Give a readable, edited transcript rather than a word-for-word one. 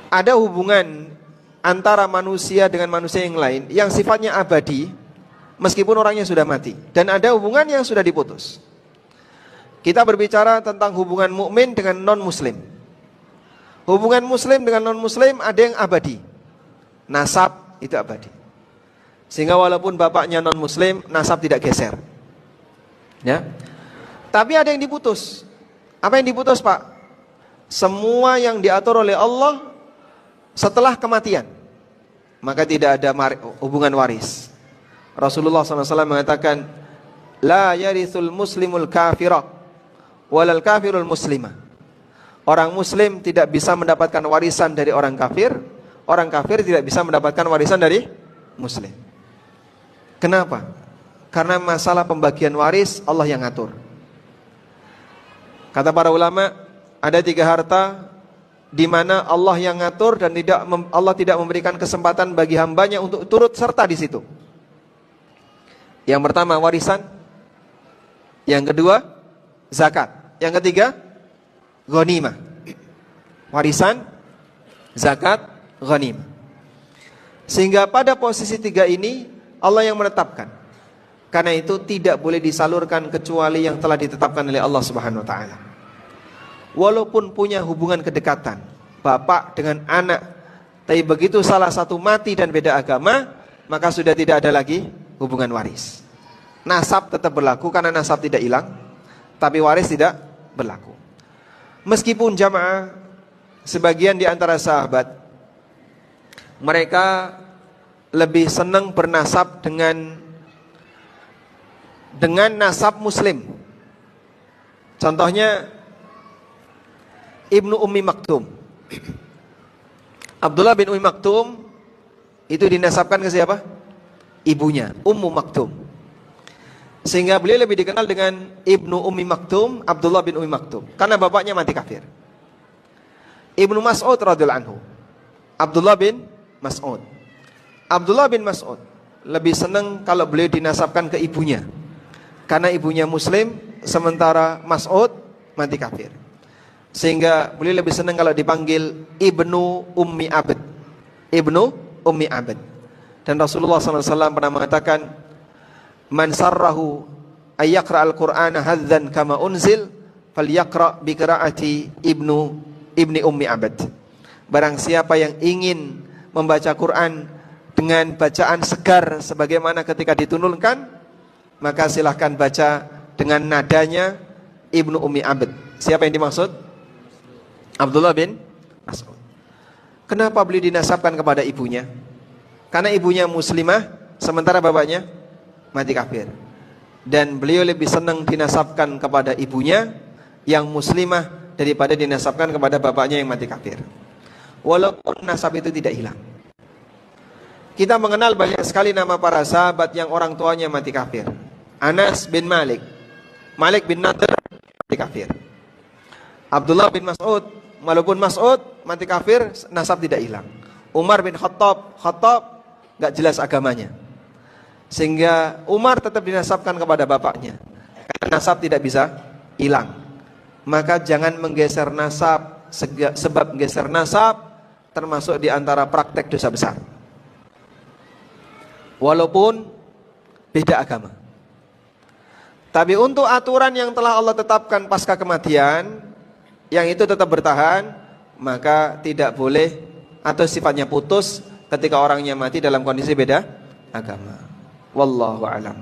ada hubungan antara manusia dengan manusia yang lain yang sifatnya abadi meskipun orangnya sudah mati, dan ada hubungan yang sudah diputus. Kita berbicara tentang hubungan mukmin dengan non-muslim. Hubungan muslim dengan non-muslim ada yang abadi. Nasab itu abadi. Sehingga walaupun bapaknya non-muslim, nasab tidak geser. Ya. Tapi ada yang diputus. Apa yang diputus, Pak? Semua yang diatur oleh Allah setelah kematian, maka tidak ada hubungan waris. Rasulullah SAW mengatakan, la yarithul muslimul kafirah walal kafirul muslimah. Orang muslim tidak bisa mendapatkan warisan dari orang kafir, orang kafir tidak bisa mendapatkan warisan dari muslim. Kenapa? Karena masalah pembagian waris Allah yang ngatur. Kata para ulama, ada 3 harta di mana Allah yang ngatur dan Allah tidak memberikan kesempatan bagi hambanya untuk turut serta di situ. Yang pertama warisan, yang kedua zakat, yang ketiga ghanimah. Warisan, zakat, ghanimah. Sehingga pada posisi 3 ini Allah yang menetapkan. Karena itu tidak boleh disalurkan kecuali yang telah ditetapkan oleh Allah Subhanahu wa taala. Walaupun punya hubungan kedekatan bapak dengan anak, tapi begitu salah satu mati dan beda agama, maka sudah tidak ada lagi hubungan waris. Nasab tetap berlaku karena nasab tidak hilang, tapi waris tidak berlaku. Meskipun jamaah, sebagian di antara sahabat mereka lebih senang bernasab dengan nasab muslim. Contohnya Ibnu Ummi Maktum. Abdullah bin Ummi Maktum itu dinasabkan ke siapa? Ibunya, Ummu Maktum. Sehingga beliau lebih dikenal dengan Ibnu Ummi Maktum, Abdullah bin Ummi Maktum, karena bapaknya mati kafir. Ibnu Mas'ud radhiyallahu anhu, Abdullah bin Mas'ud. Abdullah bin Mas'ud lebih senang kalau beliau dinasabkan ke ibunya, karena ibunya muslim, sementara Mas'ud mati kafir. Sehingga beliau lebih senang kalau dipanggil Ibnu Ummi Abd, Ibnu Ummi Abd. Dan Rasulullah SAW pernah mengatakan, man sarrahu ayyaqra al-Qur'ana hadzan kama unzil falyaqra bi qiraati ibni Ummi Abd. Barang siapa yang ingin membaca Quran dengan bacaan segar sebagaimana ketika diturunkan, maka silahkan baca dengan nadanya Ibnu Ummi Abd. Siapa yang dimaksud? Abdullah bin Mas'ud. Kenapa beliau dinasabkan kepada ibunya? Karena ibunya muslimah, sementara bapaknya mati kafir. Dan beliau lebih senang dinasabkan kepada ibunya yang muslimah daripada dinasabkan kepada bapaknya yang mati kafir. Walaupun nasab itu tidak hilang. Kita mengenal banyak sekali nama para sahabat yang orang tuanya mati kafir. Anas bin Malik, Malik bin Nadr mati kafir. Abdullah bin Mas'ud, walaupun Mas'ud mati kafir, nasab tidak hilang. Umar bin Khattab gak jelas agamanya, sehingga Umar tetap dinasabkan kepada bapaknya, karena nasab tidak bisa hilang. Maka jangan menggeser nasab, sebab menggeser nasab termasuk di antara praktek dosa besar, walaupun beda agama. Tapi untuk aturan yang telah Allah tetapkan pasca kematian, yang itu tetap bertahan, maka tidak boleh atau sifatnya putus ketika orangnya mati dalam kondisi beda agama. Wallahu a'lam.